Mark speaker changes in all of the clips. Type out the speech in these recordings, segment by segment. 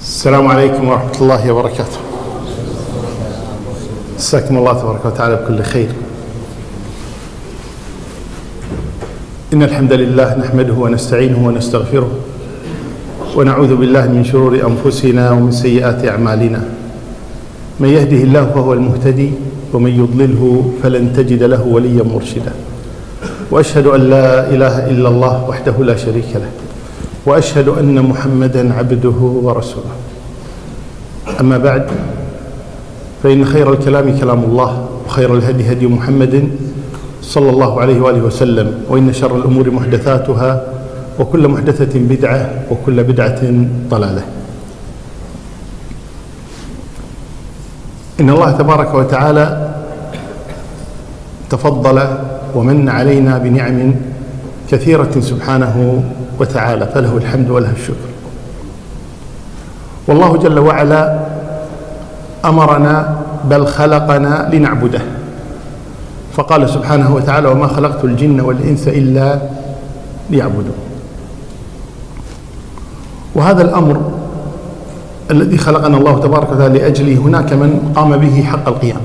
Speaker 1: السلام عليكم ورحمة الله وبركاته. مساكم الله تبارك وتعالى بكل خير. إن الحمد لله نحمده ونستعينه ونستغفره ونعوذ بالله من شرور أنفسنا ومن سيئات أعمالنا. من يهده الله فهو المهتدي ومن يضلله فلن تجد له وليا مرشدا. وأشهد أن لا إله إلا الله وحده لا شريك له، وأشهد أن محمدا عبده ورسوله. أما بعد، فإن خير الكلام كلام الله، وخير الهدي هدي محمد صلى الله عليه وآله وسلم، وإن شر الأمور محدثاتها، وكل محدثة بدعة، وكل بدعة ضلالة. إن الله تبارك وتعالى تفضل ومن علينا بنعم كثيرة سبحانه وتعالى، فله الحمد وله الشكر. والله جل وعلا أمرنا بل خلقنا لنعبده، فقال سبحانه وتعالى: وما خلقت الجن والإنس إلا ليعبدون. وهذا الأمر الذي خلقنا الله تبارك وتعالى لأجله، هناك من قام به حق القيام،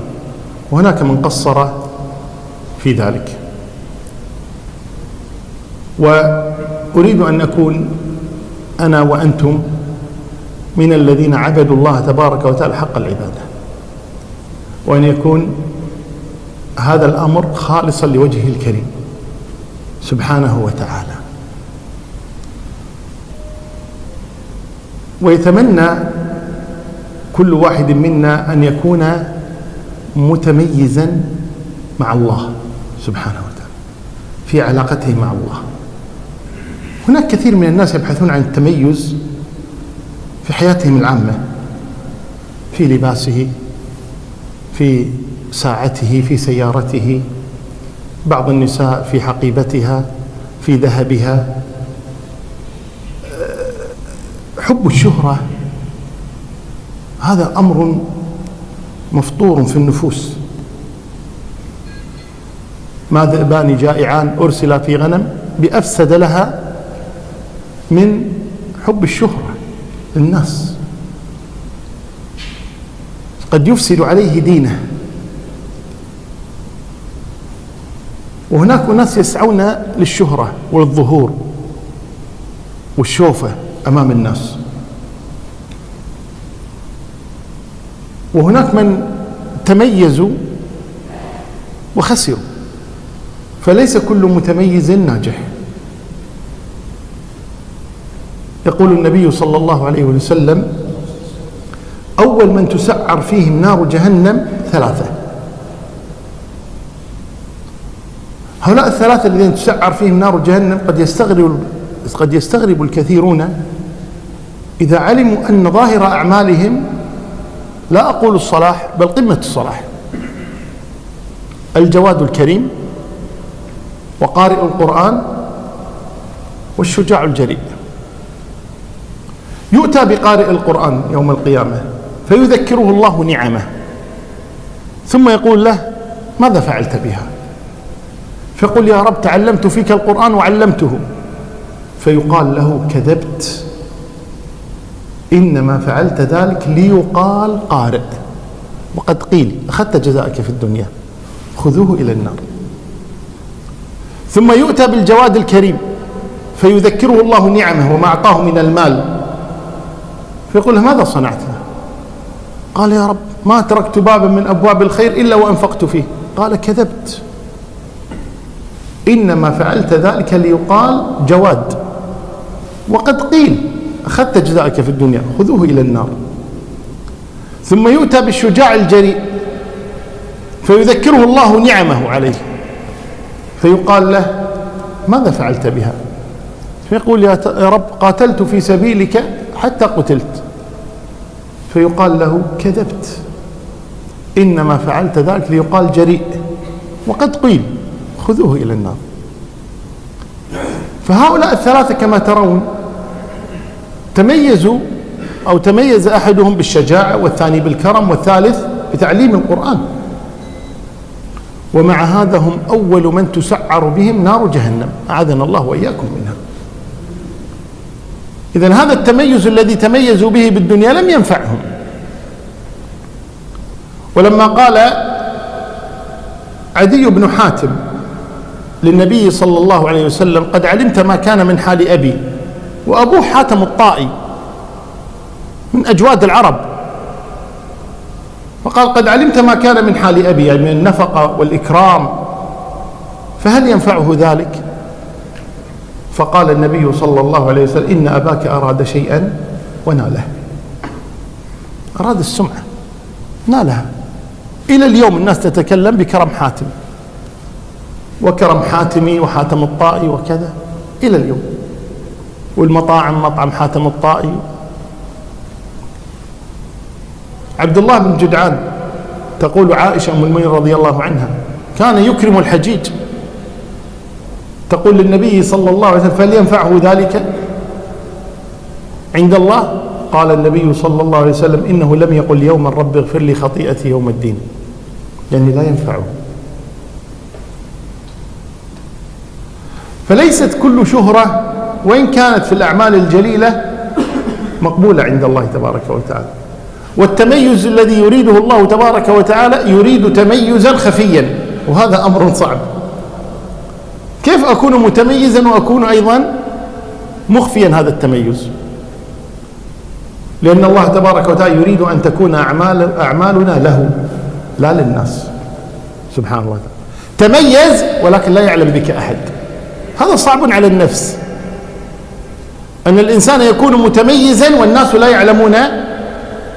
Speaker 1: وهناك من قصر في ذلك. وأريد أن أكون أنا وأنتم من الذين عبدوا الله تبارك وتعالى حق العبادة، وأن يكون هذا الأمر خالصا لوجهه الكريم سبحانه وتعالى. ويتمنى كل واحد منا أن يكون متميزا مع الله سبحانه وتعالى في علاقته مع الله. هناك كثير من الناس يبحثون عن التميز في حياتهم العامة، في لباسه، في ساعته، في سيارته، بعض النساء في حقيبتها، في ذهبها. حب الشهرة هذا أمر مفطور في النفوس. ما ذئبان جائعان أرسلا في غنم بأفسد لها من حب الشهرة للناس، قد يفسد عليه دينه. وهناك ناس يسعون للشهرة والظهور والشوفة أمام الناس، وهناك من تميزوا وخسروا. فليس كل متميز ناجح. يقول النبي صلى الله عليه وسلم: أول من تسعر فيهم نار جهنم ثلاثة. هؤلاء الثلاثة الذين تسعر فيهم نار جهنم قد يستغرب الكثيرون إذا علموا أن ظاهر أعمالهم، لا أقول الصلاح بل قمة الصلاح، الجواد الكريم، وقارئ القرآن، والشجاع الجريء. يؤتى بقارئ القرآن يوم القيامة فيذكره الله نعمه، ثم يقول له: ماذا فعلت بها؟ فيقول: يا رب تعلمت فيك القرآن وعلمته. فيقال له: كذبت، إنما فعلت ذلك ليقال قارئ، وقد قيل أخذت جزاءك في الدنيا، خذوه إلى النار. ثم يؤتى بالجواد الكريم فيذكره الله نعمه وما أعطاه من المال، فيقول له: ماذا صنعت؟ قال: يا رب ما تركت بابا من أبواب الخير إلا وأنفقت فيه. قال: كذبت، إنما فعلت ذلك ليقال جواد، وقد قيل أخذت جزاءك في الدنيا، خذوه إلى النار. ثم يؤتى بالشجاع الجريء فيذكره الله نعمه عليه، فيقال له: ماذا فعلت بها؟ فيقول: يا رب قاتلت في سبيلك حتى قتلت. فيقال له: كذبت، إنما فعلت ذلك ليقال جريء، وقد قيل خذوه إلى النار. فهؤلاء الثلاثة كما ترون تميزوا، أو تميز أحدهم بالشجاعة، والثاني بالكرم، والثالث بتعليم القرآن. ومع هذا هم أول من تسعر بهم نار جهنم، أعاذنا الله وإياكم منها. إذن هذا التميز الذي تميزوا به بالدنيا لم ينفعهم. ولما قال عدي بن حاتم للنبي صلى الله عليه وسلم: قد علمت ما كان من حال أبي، وأبوه حاتم الطائي من أجواد العرب، فقال: قد علمت ما كان من حال أبي، يعني من النفقة والإكرام، فهل ينفعه ذلك؟ فقال النبي صلى الله عليه وسلم: إن أباك أراد شيئا وناله. أراد السمعة نالها. إلى اليوم الناس تتكلم بكرم حاتم وكرم حاتمي وحاتم الطائي وكذا إلى اليوم، والمطاعم مطعم حاتم الطائي. عبد الله بن جدعان، تقول عائشة أم المؤمنين رضي الله عنها: كان يكرم الحجيج. تقول للنبي صلى الله عليه وسلم: فهل ينفعه ذلك عند الله؟ قال النبي صلى الله عليه وسلم: إنه لم يقل يوما رب اغفر لي خطيئتي يوم الدين، يعني لا ينفعه. فليست كل شهرة وإن كانت في الأعمال الجليلة مقبولة عند الله تبارك وتعالى. والتميز الذي يريده الله تبارك وتعالى يريد تميزا خفيا، وهذا أمر صعب. كيف أكون متميزا وأكون أيضا مخفيا هذا التميز؟ لأن الله تبارك وتعالى يريد أن تكون أعمالنا له لا للناس، سبحان الله. تميز ولكن لا يعلم بك أحد، هذا صعب على النفس، أن الإنسان يكون متميزا والناس لا يعلمون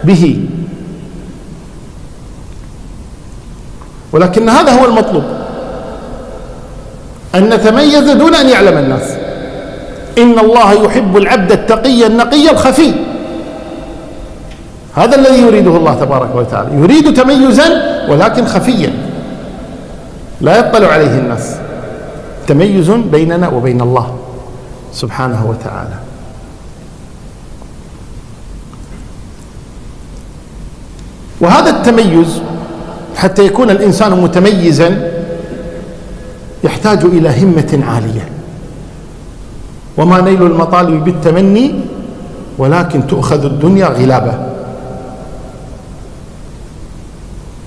Speaker 1: به. ولكن هذا هو المطلوب، أن نتميز دون أن يعلم الناس. إن الله يحب العبد التقي النقي الخفي، هذا الذي يريده الله تبارك وتعالى. يريد تميزا ولكن خفيا لا يطلع عليه الناس، تميز بيننا وبين الله سبحانه وتعالى. وهذا التميز حتى يكون الإنسان متميزا يحتاج إلى همة عالية. وما نيل المطالب بالتمني ولكن تؤخذ الدنيا غلابة.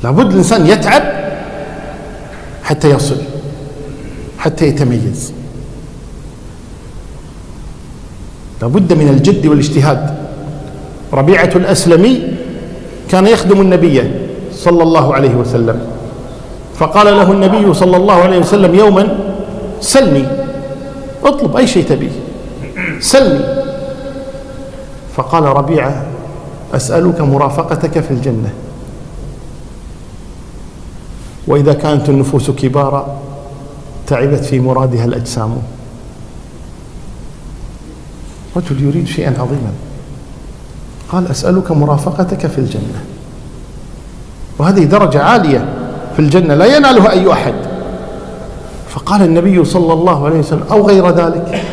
Speaker 1: لابد الإنسان يتعب حتى يصل، حتى يتميز. لابد من الجد والاجتهاد. ربيعة الأسلمي كان يخدم النبي صلى الله عليه وسلم، فقال له النبي صلى الله عليه وسلم يوما: سلني، اطلب أي شيء تبيه، سلني. فقال ربيعة: أسألك مرافقتك في الجنة، وإذا كانت النفوس كبارا تعبت في مرادها الأجسام. رجل يريد شيئا عظيما، قال: أسألك مرافقتك في الجنة، وهذه درجة عالية في الجنة لا ينالها أي أحد. فقال النبي صلى الله عليه وسلم: أو غير ذلك،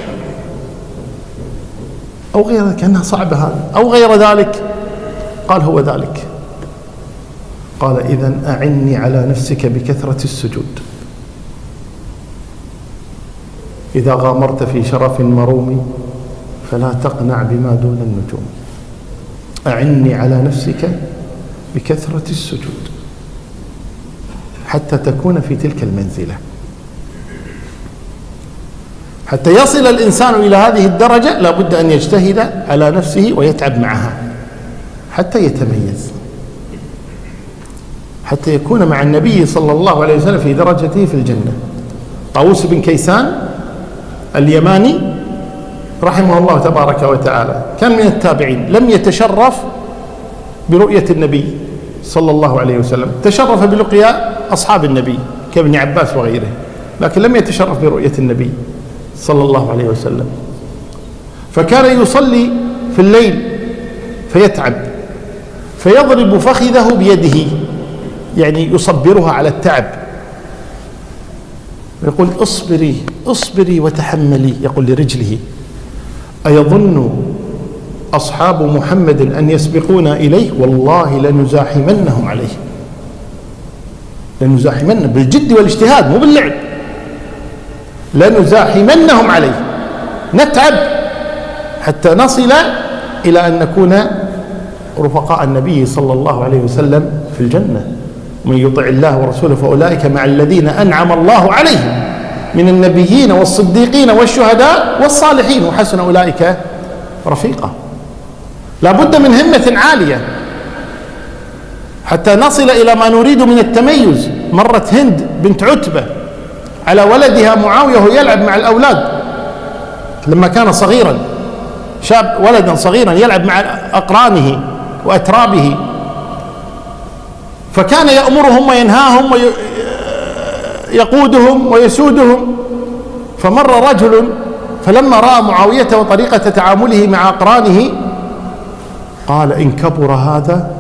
Speaker 1: أو غير ذلك، أنها صعبة هذا، أو غير ذلك. قال: هو ذلك. قال: إذن أعني على نفسك بكثرة السجود. إذا غامرت في شرف مروم فلا تقنع بما دون النجوم. أعني على نفسك بكثرة السجود حتى تكون في تلك المنزلة. حتى يصل الإنسان إلى هذه الدرجة لا بد أن يجتهد على نفسه ويتعب معها حتى يتميز، حتى يكون مع النبي صلى الله عليه وسلم في درجته في الجنة. طاووس بن كيسان اليماني رحمه الله تبارك وتعالى كان من التابعين، لم يتشرف برؤية النبي صلى الله عليه وسلم، تشرف بلقيا أصحاب النبي كابن عباس وغيره، لكن لم يتشرف برؤية النبي صلى الله عليه وسلم. فكان يصلي في الليل فيتعب فيضرب فخذه بيده، يعني يصبرها على التعب، يقول: اصبري اصبري وتحملي. يقول لرجله: أيظن أصحاب محمد أن يسبقونا إليه؟ والله لنزاحمنهم عليه، لنزاحمن بالجد والاجتهاد مو باللعب، لنزاحمنهم عليه. نتعب حتى نصل إلى أن نكون رفقاء النبي صلى الله عليه وسلم في الجنة. من يطع الله ورسوله فأولئك مع الذين أنعم الله عليهم من النبيين والصديقين والشهداء والصالحين وحسن أولئك رفيقا. لا بد من همة عالية حتى نصل إلى ما نريد من التميز. مرت هند بنت عتبة على ولدها معاوية وهو يلعب مع الأولاد لما كان صغيرا، شاب ولدا صغيرا يلعب مع أقرانه وأترابه، فكان يأمرهم وينهاهم ويقودهم ويسودهم. فمر رجل فلما رأى معاوية وطريقة تعامله مع أقرانه قال إن كبر هذا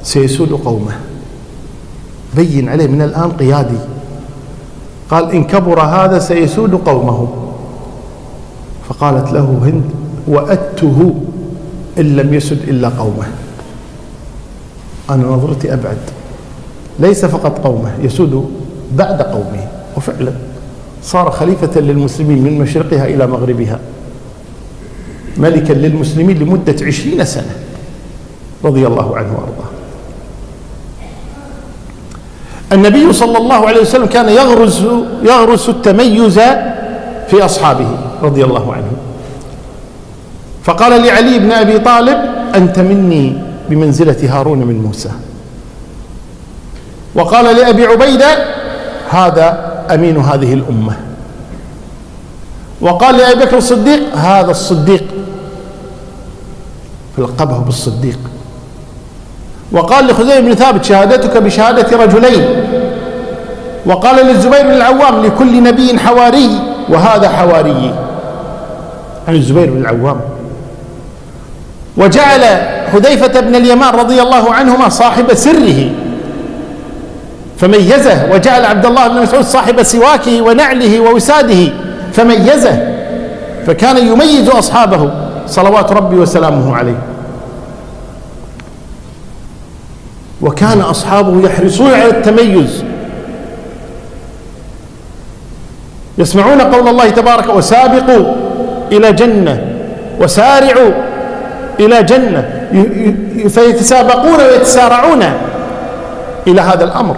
Speaker 1: سيسود قومه، بين عليه من الآن قيادي. قال إن كبر هذا سيسود قومه. فقالت له هند وأته إن لم يسد إلا قومه. أنا نظرتي أبعد، ليس فقط قومه، يسود بعد قومه. وفعلا صار خليفة للمسلمين من مشرقها إلى مغربها، ملكا للمسلمين لمدة 20 سنة رضي الله عنه وأرضاه. النبي صلى الله عليه وسلم كان يغرس التميز في أصحابه رضي الله عنه، فقال لعلي بن أبي طالب أنت مني بمنزلة هارون من موسى، وقال لأبي عبيدة هذا أمين هذه الأمة، وقال لأبي بكر الصديق هذا الصديق، فلقبه بالصديق. وقال لخزيمة بن ثابت شهادتك بشهادة رجلين. وقال للزبير بن العوام لكل نبي حواري وهذا حواري، عن الزبير بن العوام. وجعل حذيفة بن اليمان رضي الله عنهما صاحب سره فميزه، وجعل عبد الله بن مسعود صاحب سواكه ونعله ووساده فميزه، فكان يميز أصحابه صلوات ربي وسلامه عليه. وكان أصحابه يحرصون على التميز، يسمعون قول الله تبارك وسابقوا إلى جنة وسارعوا إلى جنة، فيتسابقون ويتسارعون إلى هذا الأمر.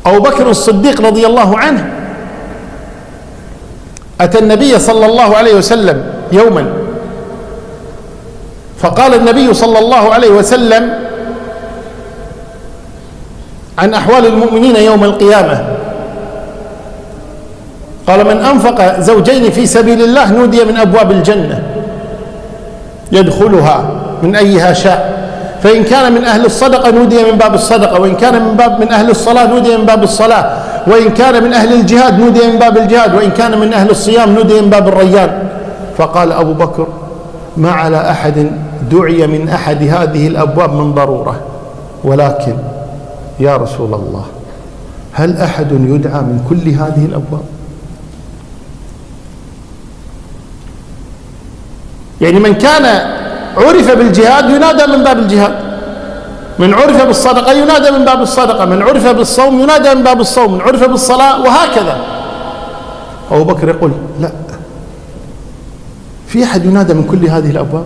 Speaker 1: أبو بكر الصديق رضي الله عنه أتى النبي صلى الله عليه وسلم يوما، فقال النبي صلى الله عليه وسلم عن أحوال المؤمنين يوم القيامة، قال من أنفق زوجين في سبيل الله نودي من أبواب الجنة يدخلها من أيها شاء، فإن كان من أهل الصدقة نودي من باب الصدقة، وإن كان من أهل الصلاة نودي من باب الصلاة، وإن كان من أهل الجهاد نودي من باب الجهاد، وإن كان من أهل الصيام نودي من باب الريان. فقال أبو بكر ما على أحد دعي من أحد هذه الأبواب من ضرورة، ولكن يا رسول الله هل أحد يدعى من كل هذه الأبواب؟ يعني من كان عرف بالجهاد ينادى من باب الجهاد، من عرف بالصدقة ينادى من باب الصدقة، من عرف بالصوم ينادى من باب الصوم، من عرف بالصلاة، وهكذا. أبو بكر يقول لا، في أحد ينادى من كل هذه الأبواب؟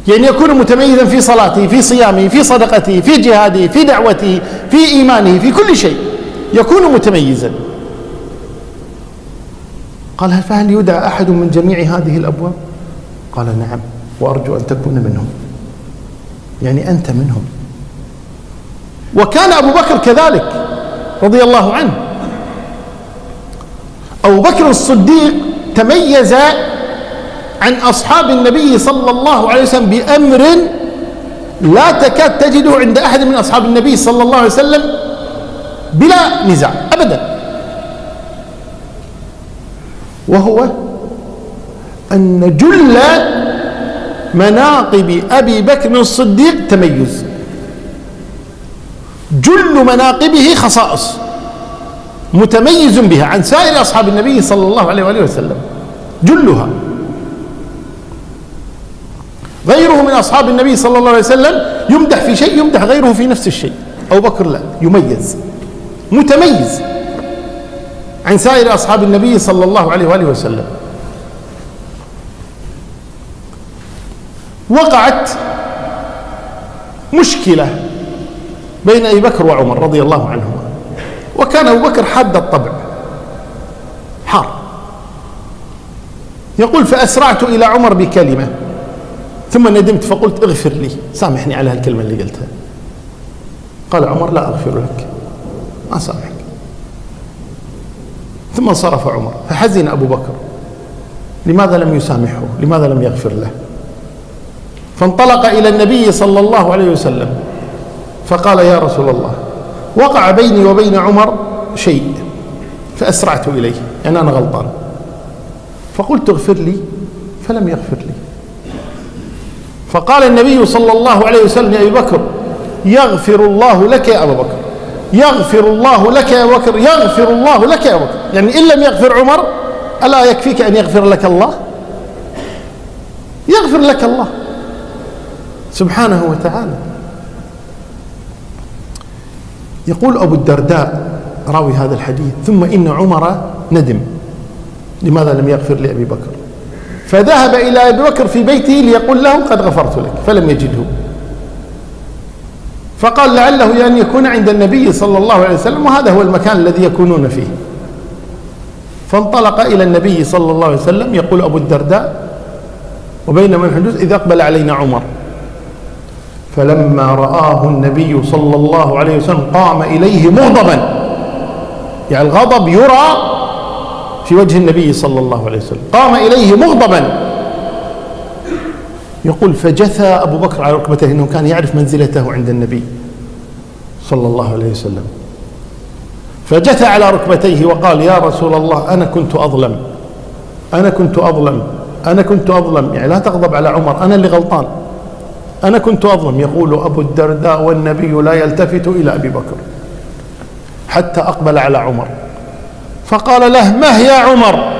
Speaker 1: يعني يكون متميزا في صلاته، في صيامه، في صدقته، في جهاده، في دعوته، في إيمانه، في كل شيء يكون متميزا. قال فهل يدعى أحد من جميع هذه الأبواب؟ قال نعم، وأرجو أن تكون منهم، يعني أنت منهم. وكان أبو بكر كذلك رضي الله عنه. أبو بكر الصديق تميز عن أصحاب النبي صلى الله عليه وسلم بأمر لا تكاد تجده عند أحد من أصحاب النبي صلى الله عليه وسلم بلا نزاع أبدا، وهو أن جل مناقب أبي بكر الصديق تميز، جل مناقبه خصائص متميز بها عن سائر أصحاب النبي صلى الله عليه وآله وسلم، جلها. غيره من أصحاب النبي صلى الله عليه وسلم يمدح في شيء يمدح غيره في نفس الشيء، أبو بكر لا، يميز، متميز عن سائر أصحاب النبي صلى الله عليه وآله وسلم. وقعت مشكلة بين أبي بكر وعمر رضي الله عنهما، وكان أبو بكر حاد الطبع حار. يقول فأسرعت إلى عمر بكلمة ثم ندمت فقلت اغفر لي، سامحني على هالكلمة اللي قلتها. قال عمر لا أغفر لك، ما سامحك. ثم انصرف عمر فحزن أبو بكر، لماذا لم يسامحه؟ لماذا لم يغفر له؟ فانطلق إلى النبي صلى الله عليه وسلم فقال يا رسول الله، وقع بيني وبين عمر شيء فأسرعت إليه، يعني أنا غلطان، فقلت اغفر لي فلم يغفر لي. فقال النبي صلى الله عليه وسلم يا أبي بكر يغفر الله لك يا أبا بكر، يغفر الله لك يا أبا بكر، يغفر الله لك يا أبا بكر. يعني إن لم يغفر عمر ألا يكفيك أن يغفر لك الله؟ يغفر لك الله سبحانه وتعالى. يقول أبو الدرداء راوي هذا الحديث ثم إن عمر ندم لماذا لم يغفر لأبي بكر، فذهب إلى أبي بكر في بيته ليقول له قد غفرت لك، فلم يجده، فقال لعله أن يكون عند النبي صلى الله عليه وسلم وهذا هو المكان الذي يكونون فيه. فانطلق إلى النبي صلى الله عليه وسلم. يقول أبو الدرداء وبينما الحدوث إذ أقبل علينا عمر فلما رآه النبي صلى الله عليه وسلم قام إليه مغضبا، يعني الغضب يرى في وجه النبي صلى الله عليه وسلم، قام إليه مغضبا. يقول فجثى أبو بكر على ركبته، إنه كان يعرف منزلته عند النبي صلى الله عليه وسلم، فجثى على ركبتيه وقال يا رسول الله أنا كنت أظلم، أنا كنت أظلم، أنا كنت أظلم، يعني لا تغضب على عمر، أنا اللي غلطان، أنا كنت أظلم. يقول أبو الدرداء والنبي لا يلتفت إلى أبي بكر حتى أقبل على عمر فقال له مه يا عمر،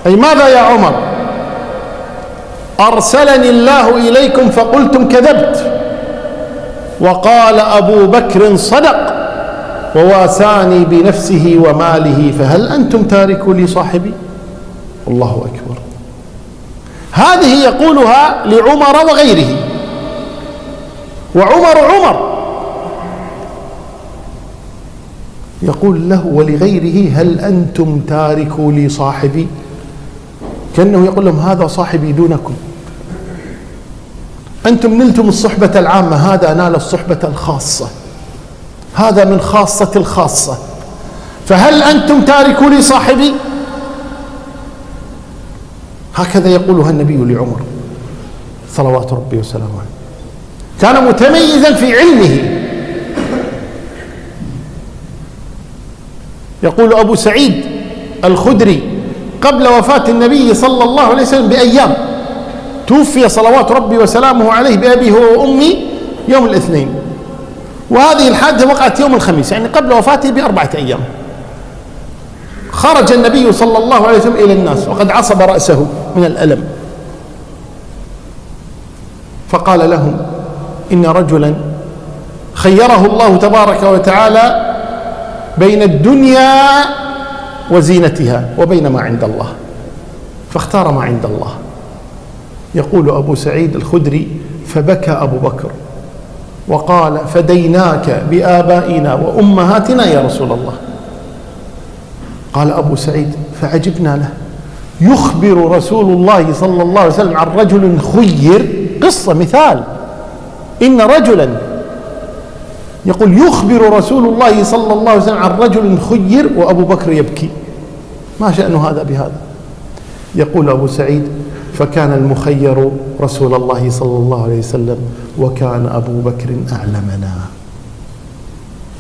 Speaker 1: أي ماذا يا عمر؟ أرسلني الله إليكم فقلتم كذبت، وقال أبو بكر صدق وواساني بنفسه وماله، فهل أنتم تاركوا لي صاحبي؟ الله أكبر. هذه يقولها لعمر وغيره، وعمر عمر يقول له ولغيره هل أنتم تاركوا لي صاحبي، كأنه يقول لهم هذا صاحبي دونكم، أنتم نلتم الصحبة العامة، هذا نال الصحبة الخاصة، هذا من خاصة الخاصة، فهل أنتم تاركوا لي صاحبي؟ هكذا يقولها النبي لعمر صلوات ربي وسلامه عليه. كان متميزا في علمه. يقول أبو سعيد الخدري قبل وفاة النبي صلى الله عليه وسلم بأيام توفي صلوات ربي وسلامه عليه بأبي هو وأمي يوم الاثنين، وهذه الحادثة وقعت يوم الخميس، يعني قبل وفاته ب4 أيام. خرج النبي صلى الله عليه وسلم إلى الناس وقد عصب رأسه من الألم، فقال لهم إن رجلا خيره الله تبارك وتعالى بين الدنيا وزينتها وبين ما عند الله، فاختار ما عند الله. يقول أبو سعيد الخدري فبكى أبو بكر وقال فديناك بآبائنا وأمهاتنا يا رسول الله. قال أبو سعيد فعجبنا له، يخبر رسول الله صلى الله عليه وسلم عن رجل خير، قصة مثال، إن رجلا يقول يخبر رسول الله صلى الله عليه وسلم عن رجل خير وأبو بكر يبكي، ما شأن هذا بهذا؟ يقول أبو سعيد فكان المخير رسول الله صلى الله عليه وسلم وكان أبو بكر أعلمنا،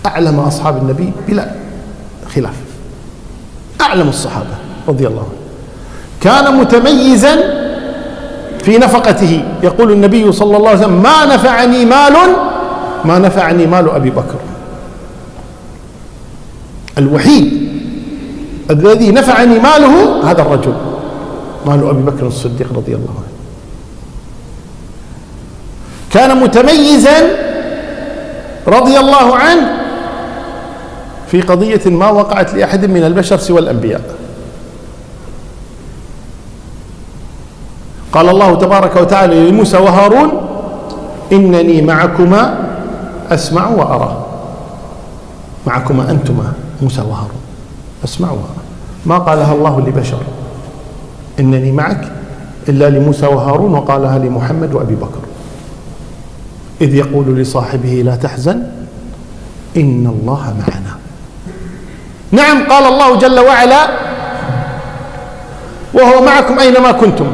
Speaker 1: أعلم أصحاب النبي بلا خلاف، أعلم الصحابة رضي الله عنه، كان متميزا في نفقته. يقول النبي صلى الله عليه وسلم ما نفعني مال أبي بكر، الوحيد الذي نفعني ماله هذا الرجل، مال أبي بكر الصديق رضي الله عنه. كان متميزا رضي الله عنه في قضية ما وقعت لأحد من البشر سوى الأنبياء، قال الله تبارك وتعالى لموسى وهارون: إنني معكما أسمع وأرى. معكما أنتما موسى وهارون، أسمع وأرى. ما قالها الله لبشر إنني معك إلا لموسى وهارون، وقالها لمحمد وأبي بكر، إذ يقول لصاحبه لا تحزن إن الله معنا. نعم، قال الله جل وعلا: وهو معكم أينما كنتم،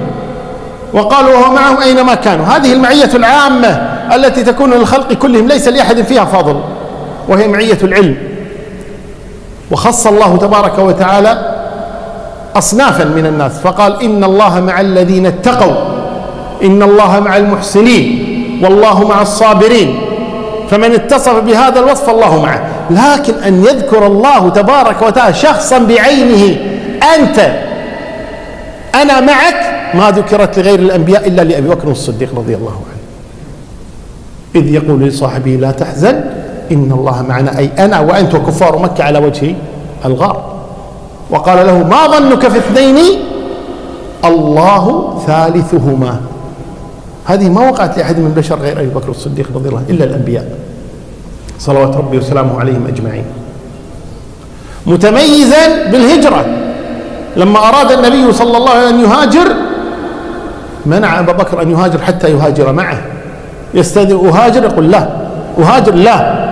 Speaker 1: وقالوا وهو معهم أينما كانوا. هذه المعية العامة التي تكون للخلق كلهم، ليس لأحد فيها فاضل، وهي معية العلم. وخص الله تبارك وتعالى أصنافا من الناس فقال: إن الله مع الذين اتقوا، إن الله مع المحسنين، والله مع الصابرين. فمن اتصف بهذا الوصف الله معه. لكن أن يذكر الله تبارك وتعالى شخصا بعينه: أنت، أنا معك، ما ذكرت لغير الأنبياء إلا لأبي بكر الصديق رضي الله عنه، إذ يقول لصاحبه لا تحزن إن الله معنا، أي أنا وأنت وكفار مكة على وجه الغار. وقال له: ما ظنك في اثنين الله ثالثهما. هذه ما وقعت لأحد من البشر غير أبي بكر الصديق رضي الله عنه إلا الأنبياء صلوات ربي وسلامه عليهم أجمعين. متميزا بالهجرة، لما أراد النبي صلى الله عليه وسلم أن يهاجر منع أبا بكر أن يهاجر حتى يهاجر معه. يستأذن: أهاجر؟ يقول: لا. أهاجر؟ لا.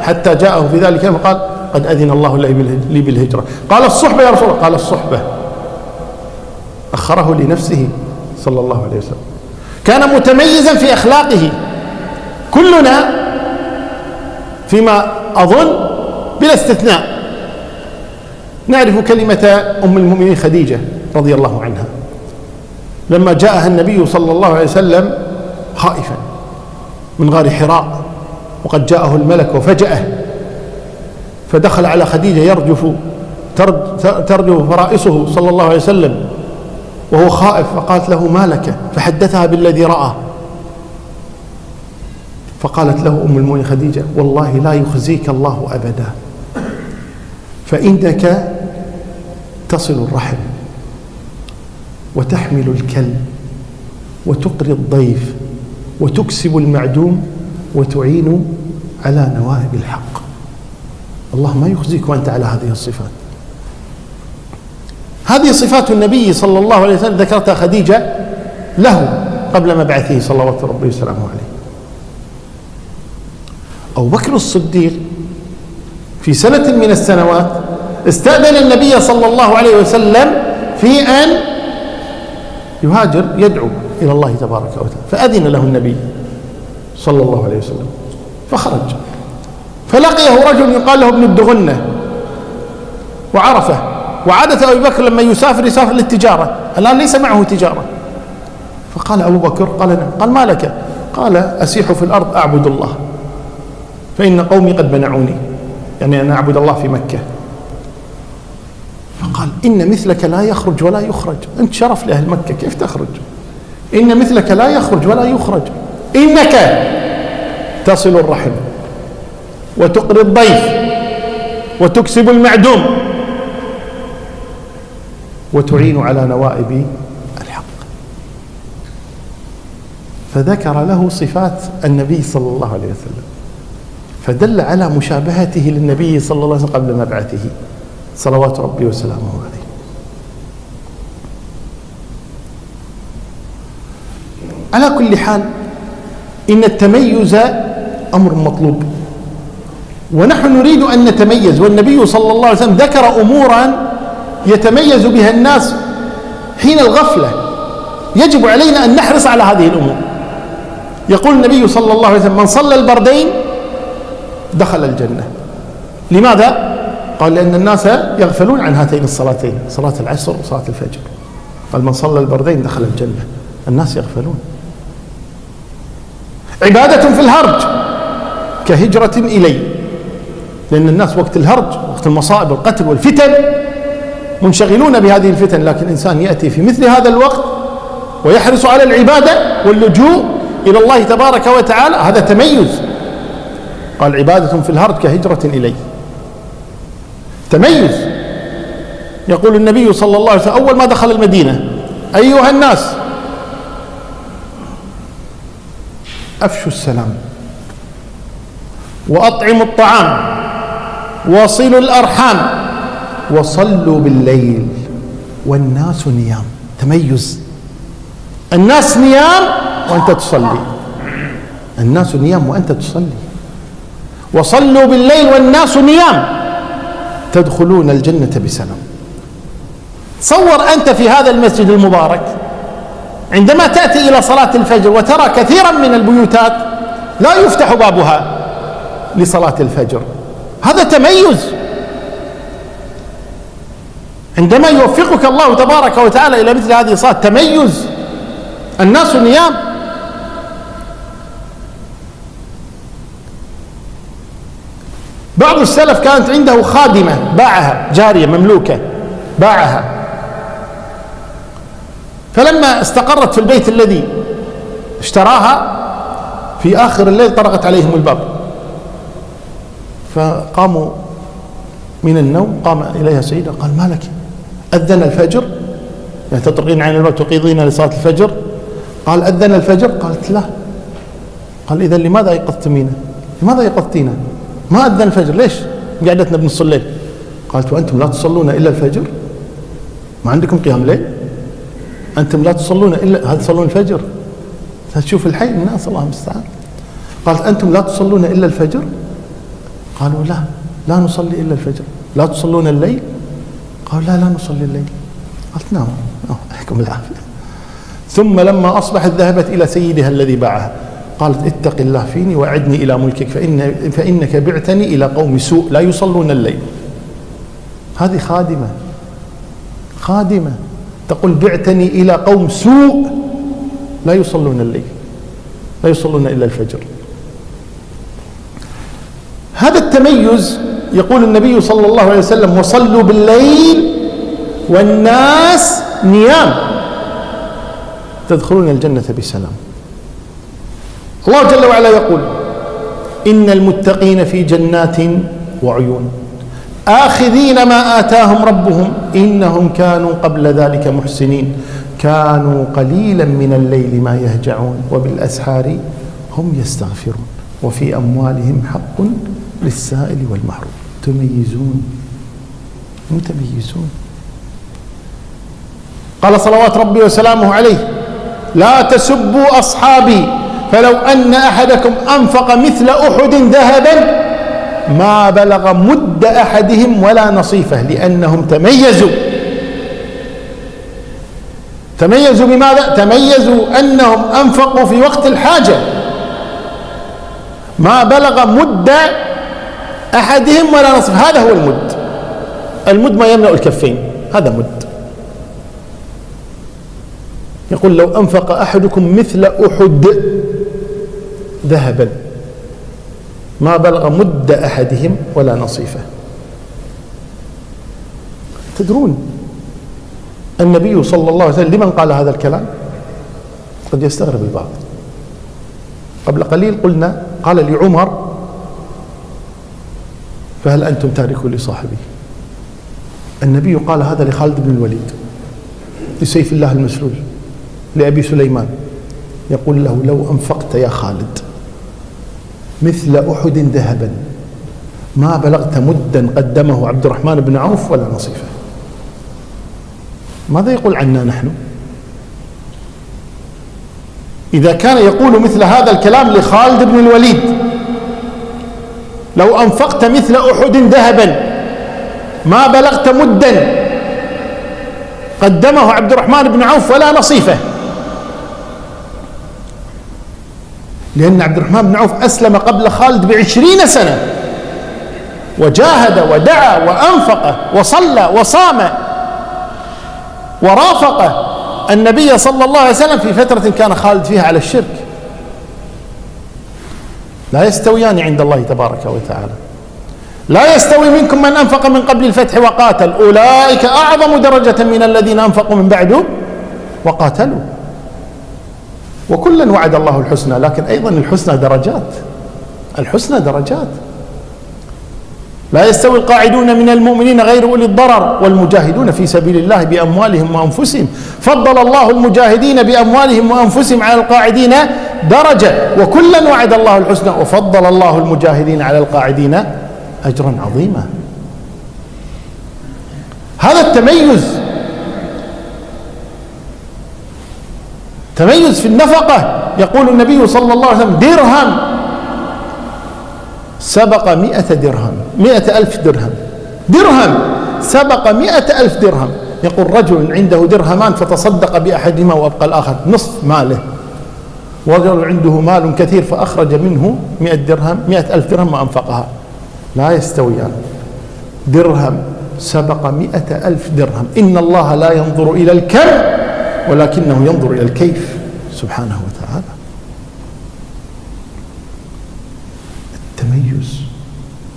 Speaker 1: حتى جاءه في ذلك قال: قد أذن الله لي بالهجرة. قال: الصحبة يا رسول الله؟ قال: الصحبة. أخره لنفسه صلى الله عليه وسلم. كان متميزا في أخلاقه. كلنا فيما أظن بلا استثناء نعرف كلمة أم المؤمنين خديجة رضي الله عنها، لما جاءها النبي صلى الله عليه وسلم خائفا من غار حراء، وقد جاءه الملك وفجأه، فدخل على خديجة يرجف ترجف فرائصه صلى الله عليه وسلم وهو خائف، فقالت له: ما لك؟ فحدثها بالذي رأى. فقالت له أم المؤمنين خديجة: والله لا يخزيك الله أبدا، فإنك تصل الرحم، وتحمل الكل، وتقري الضيف، وتكسب المعدوم، وتعين على نوائب الحق. الله ما يخزيك وأنت على هذه الصفات. هذه صفات النبي صلى الله عليه وسلم ذكرتها خديجة له قبل مبعثه صلوات ربي وسلامه عليه. أبو بكر الصديق في سنة من السنوات استأذن النبي صلى الله عليه وسلم في أن يهاجر، يدعو إلى الله تبارك وتعالى، فأذن له النبي صلى الله عليه وسلم، فخرج فلقيه رجل يقال له ابن الدغنة وعرفه. وعادة أبي بكر لما يسافر للتجارة، الآن ليس معه تجارة. فقال أبو بكر: قال نعم. قال: ما لك؟ قال: أسيح في الأرض أعبد الله، فإن قومي قد منعوني، يعني أنا أعبد الله في مكة. فقال: إن مثلك لا يخرج ولا يخرج، أنت شرف لأهل مكة، كيف تخرج؟ إن مثلك لا يخرج ولا يخرج، إنك تصل الرحم، وتقري الضيف، وتكسب المعدوم، وتعين على نوائب الحق. فذكر له صفات النبي صلى الله عليه وسلم، فدل على مشابهته للنبي صلى الله عليه وسلم قبل مبعثه صلوات ربي وسلامه عليه. على كل حال، إن التميز أمر مطلوب، ونحن نريد أن نتميز. والنبي صلى الله عليه وسلم ذكر أمورا يتميز بها الناس حين الغفلة، يجب علينا أن نحرص على هذه الأمور. يقول النبي صلى الله عليه وسلم: من صلى البردين دخل الجنة. لماذا؟ قال: لأن الناس يغفلون عن هاتين الصلاتين، صلاة العصر وصلاة الفجر. قال: من صلى البردين دخل الجنة. الناس يغفلون. عبادة في الهرج كهجرة إلي، لأن الناس وقت الهرج، وقت المصائب والقتل والفتن، منشغلون بهذه الفتن، لكن الإنسان يأتي في مثل هذا الوقت ويحرص على العبادة واللجوء إلى الله تبارك وتعالى، هذا تميز. قال: عبادة في الهرج كهجرة إلي، تميز. يقول النبي صلى الله عليه وسلم: أول ما دخل المدينة: أيها الناس أفشوا السلام وأطعموا الطعام وصلوا الأرحام وصلوا بالليل والناس نيام. تميز، الناس نيام وأنت تصلي، الناس نيام وأنت تصلي. وصلوا بالليل والناس نيام تدخلون الجنة بسلام. تصور أنت في هذا المسجد المبارك عندما تأتي إلى صلاة الفجر وترى كثيرا من البيوتات لا يفتح بابها لصلاة الفجر، هذا تميز. عندما يوفقك الله تبارك وتعالى إلى مثل هذه الصلاة تميز. الناس نيام. بعض السلف كانت عنده خادمة باعها، جارية مملوكة باعها، فلما استقرت في البيت الذي اشتراها في آخر الليل طرقت عليهم الباب، فقاموا من النوم، قام إليها سيدة قال: ما لك؟ أذن الفجر؟ يعني تطرقين عين الباب توقظين لصلاة الفجر؟ قال: أذن الفجر؟ قالت: لا. قال: إذا لماذا أيقظتمينا؟ لماذا أيقظتينا؟ ما أذن الفجر، ليش قعدتنا بنص الليل؟ قالت: وأنتم لا تصلون إلا الفجر؟ ما عندكم قيام ليل؟ أنتم لا تصلون إلا، هل تصلون الفجر؟ تشوف الحي الناس الله المستعان. قالت: أنتم لا تصلون إلا الفجر؟ قالوا: لا نصلي إلا الفجر. لا تصلون الليل؟ قالوا: لا نصلي الليل. قالت: نعم يحكم العافية. ثم لما أصبحت ذهبت إلى سيدها الذي باعها، قالت: اتق الله فيني وأعدني إلى ملكك فإنك بعتني إلى قوم سوء لا يصلون الليل. هذه خادمة تقول: بعتني إلى قوم سوء لا يصلون الليل، لا يصلون إلا الفجر. هذا التميز. يقول النبي صلى الله عليه وسلم: وصلوا بالليل والناس نيام تدخلون الجنة بسلام. الله جل وعلا يقول: إن المتقين في جنات وعيون آخذين ما آتاهم ربهم إنهم كانوا قبل ذلك محسنين كانوا قليلا من الليل ما يهجعون وبالأسحار هم يستغفرون وفي أموالهم حق للسائل والمحروم. تميزون، متميزون. قال صلوات ربي وسلامه عليه: لا تسبوا أصحابي فلو أن أحدكم أنفق مثل أحد ذهبا ما بلغ مد أحدهم ولا نصيفه، لأنهم تميزوا بماذا؟ تميزوا أنهم أنفقوا في وقت الحاجة. ما بلغ مد أحدهم ولا نصف، هذا هو المد. المد ما يملأ الكفين، هذا مد. يقول: لو أنفق أحدكم مثل أحد ذهبا ما بلغ مد أحدهم ولا نصيفه. تدرون النبي صلى الله عليه وسلم لمن قال هذا الكلام؟ قد يستغرب البعض. قبل قليل قلنا قال لعمر: فهل أنتم تاركوا لصاحبي؟ النبي قال هذا لخالد بن الوليد، لسيف الله المسلول، لأبي سليمان، يقول له: لو أنفقت يا خالد مثل أحد ذهبا ما بلغت مدا قدمه عبد الرحمن بن عوف ولا نصيفه. ماذا يقول عنا نحن؟ إذا كان يقول مثل هذا الكلام لخالد بن الوليد: لو أنفقت مثل أحد ذهبا ما بلغت مدا قدمه عبد الرحمن بن عوف ولا نصيفه، لأن عبد الرحمن بن عوف أسلم قبل خالد ب20 سنة، وجاهد ودعا وأنفق وصلى وصام ورافق النبي صلى الله عليه وسلم في فترة كان خالد فيها على الشرك. لا يستويان عند الله تبارك وتعالى. لا يستوي منكم من أنفق من قبل الفتح وقاتل أولئك أعظم درجة من الذين أنفقوا من بعد وقاتلوا. وكلا وعد الله الحسنى، لكن أيضا الحسنى درجات. لا يستوي القاعدون من المؤمنين غير أولي الضرر والمجاهدون في سبيل الله بأموالهم وأنفسهم فضل الله المجاهدين بأموالهم وأنفسهم على القاعدين درجة، وكلا وعد الله الحسنى وفضل الله المجاهدين على القاعدين أجرا عظيما. هذا التميز، تميز في النفقة. يقول النبي صلى الله عليه وسلم: درهم سبق 100 درهم، 100,000 درهم، درهم سبق 100,000 درهم. يقول: رجل عنده درهمان فتصدق بأحدهما وأبقى الآخر نصف ماله، ورجل عنده مال كثير فأخرج منه 100 درهم، 100,000 درهم وأنفقها. لا يستويان. درهم سبق 100,000 درهم. إن الله لا ينظر إلى الكم ولكنه ينظر إلى الكيف سبحانه وتعالى. التميز.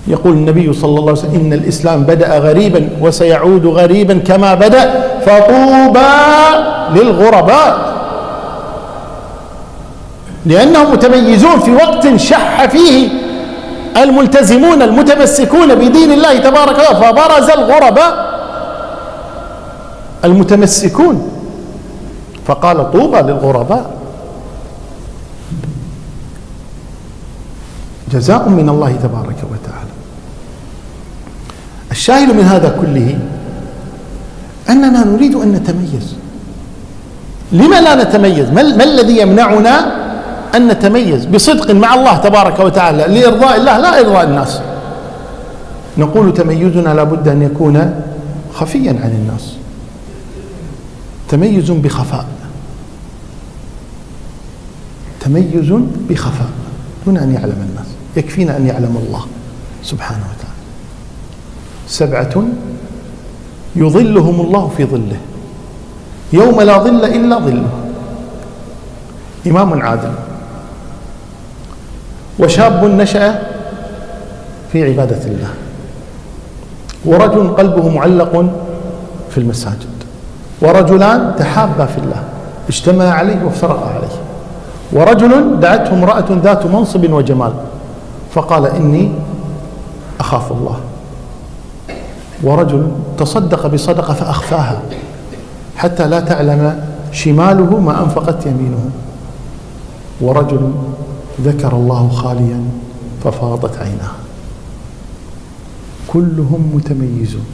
Speaker 1: يقول النبي صلى الله عليه وسلم: إن الإسلام بدأ غريبا وسيعود غريبا كما بدأ، فطوبى للغرباء، لأنهم متميزون في وقت شح فيه الملتزمون المتمسكون بدين الله تبارك وتعالى، فبرز الغرباء المتمسكون فقال: طوبى للغرباء. جزاء من الله تبارك وتعالى. الشاهد من هذا كله أننا نريد أن نتميز. لما لا نتميز؟ ما الذي يمنعنا أن نتميز بصدق مع الله تبارك وتعالى لإرضاء الله لا إرضاء الناس؟ نقول: تميزنا لابد أن يكون خفيا عن الناس، تميز بخفاء، تميز بخفاء دون أن يعلم الناس، يكفينا أن يعلم الله سبحانه وتعالى. 7 يظلهم الله في ظله يوم لا ظل إلا ظله: إمام عادل، وشاب نشأ في عبادة الله، ورجل قلبه معلق في المساجد، ورجلان تحابا في الله اجتمعا عليه وافترقا عليه، ورجل دعته امرأة ذات منصب وجمال فقال: إني أخاف الله، ورجل تصدق بصدقة فأخفاها حتى لا تعلم شماله ما أنفقت يمينه، ورجل ذكر الله خاليا ففاضت عيناه. كلهم متميزون،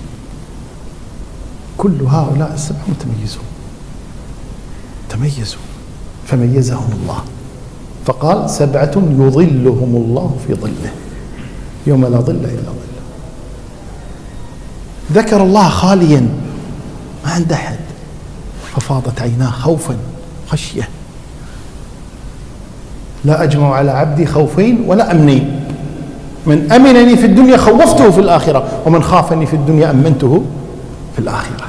Speaker 1: كل هؤلاء 7 متميزون، تميزوا فميزهم الله، فقال: 7 يظلهم الله في ظله يوم لا ظل إلا ظله. ذكر الله خاليا ما عنده أحد ففاضت عيناه خوفا خشية. لا أجمع على عبدي خوفين ولا أمنين، من أمنني في الدنيا خوفته في الآخرة، ومن خافني في الدنيا أمنته في الآخرة.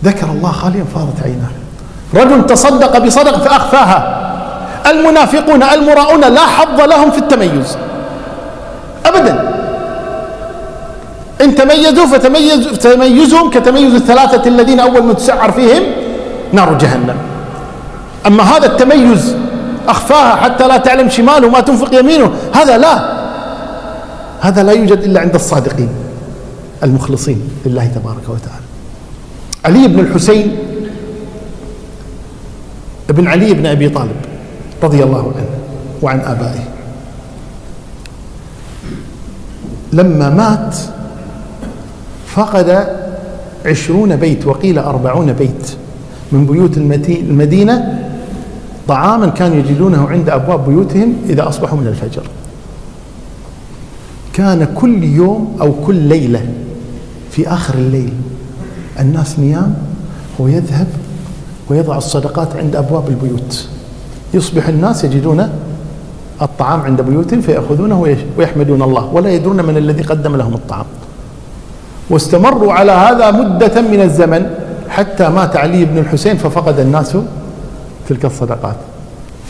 Speaker 1: ذكر الله خاليا فاضت عيناه. رجل تصدق بصدقة فأخفاها. المنافقون المراؤون لا حظ لهم في التميز أبدا. إن تميزوا فتميزهم كتميز ال3 الذين أول من تسعر فيهم نار جهنم. أما هذا التميز أخفاها حتى لا تعلم شماله ما تنفق يمينه، هذا لا يوجد إلا عند الصادقين المخلصين لله تبارك وتعالى. علي بن الحسين ابن علي بن أبي طالب رضي الله عنه وعن آبائه، لما مات فقد 20 بيت وقيل 40 بيت من بيوت المدينة طعاما كانوا يجدونه عند أبواب بيوتهم إذا أصبحوا من الفجر. كان كل يوم أو كل ليلة في آخر الليل الناس نيام ويذهب ويضع الصدقات عند أبواب البيوت، يصبح الناس يجدون الطعام عند بيوتهم فيأخذونه ويحمدون الله ولا يدرون من الذي قدم لهم الطعام. واستمروا على هذا مدة من الزمن حتى مات علي بن الحسين ففقد الناس تلك الصدقات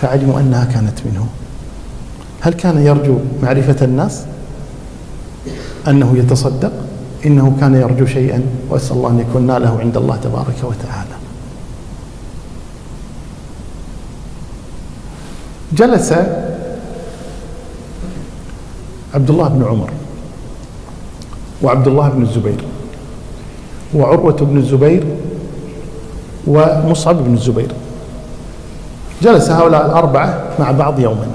Speaker 1: فعلموا أنها كانت منه. هل كان يرجو معرفة الناس أنه يتصدق؟ إنه كان يرجو شيئا وأسأل الله أن يكون ناله عند الله تبارك وتعالى. جلس عبد الله بن عمر وعبد الله بن الزبير وعروة بن الزبير ومصعب بن الزبير جلس هؤلاء الأربعة مع بعض يوما،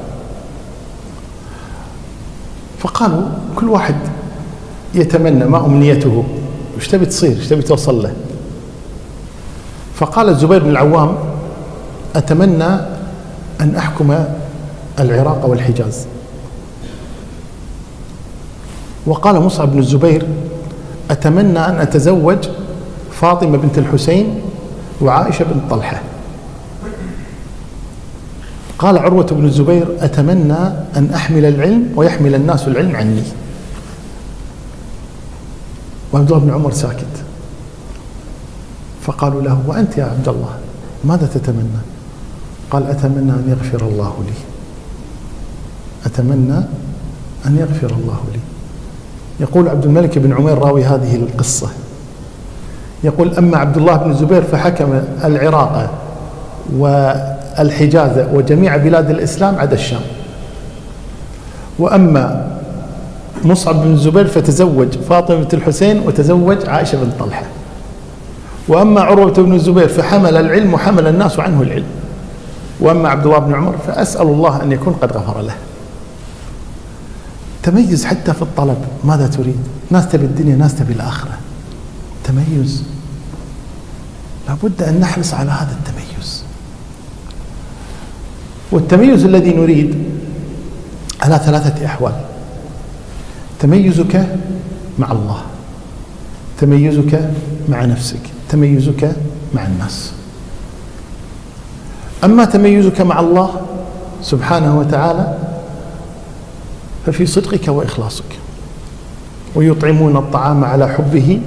Speaker 1: فقالوا كل واحد يتمنى ما أمنيته، وش تبي تصير، وش تبي توصل له. فقال الزبير بن العوام: أتمنى أن أحكم العراق والحجاز. وقال مصعب بن الزبير: أتمنى أن أتزوج فاطمة بنت الحسين وعائشة بنت طلحة. قال عروة بن الزبير: أتمنى أن أحمل العلم ويحمل الناس العلم عني. وعبد الله بن عمر ساكت. فقالوا له: وأنت يا عبد الله ماذا تتمنى؟ قال: أتمنى أن يغفر الله لي، أتمنى أن يغفر الله لي. يقول عبد الملك بن عمير راوي هذه القصة، يقول: أما عبد الله بن الزبير فحكم العراق والحجاز وجميع بلاد الإسلام عدا الشام. وأما مصعب بن الزبير فتزوج فاطمة بنت الحسين وتزوج عائشة بنت طلحة. وأما عروة بن الزبير فحمل العلم وحمل الناس عنه العلم. وأما عبد الله بن عمر فأسأل الله أن يكون قد غفر له. تميز حتى في الطلب، ماذا تريد؟ ناس تبي الدنيا، ناس تبي الآخرة. تميز، لابد أن نحرص على هذا التميز. والتميز الذي نريد على 3 أحوال: تميزك مع الله، تميزك مع نفسك، تميزك مع الناس. أما تميزك مع الله سبحانه وتعالى ففي صدقك وإخلاصك. ويطعمون الطعام على حبه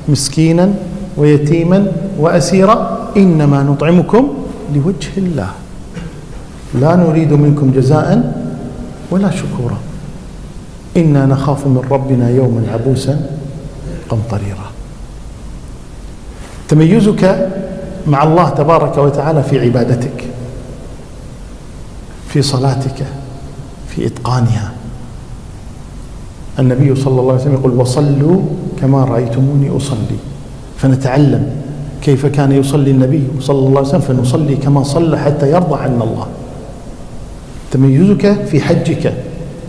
Speaker 1: مسكينا ويتيما وأسيرا إنما نطعمكم لوجه الله لا نريد منكم جزاء ولا شكورا إنا نخاف من ربنا يوما عبوسا قمطريرا. تميزك مع الله تبارك وتعالى في عبادتك، في صلاتك، في إتقانها. النبي صلى الله عليه وسلم يقول: وصلوا كما رأيتموني أصلي. فنتعلم كيف كان يصلي النبي صلى الله عليه وسلم فنصلي كما صلى حتى يرضى عنا الله. تميزك في حجك،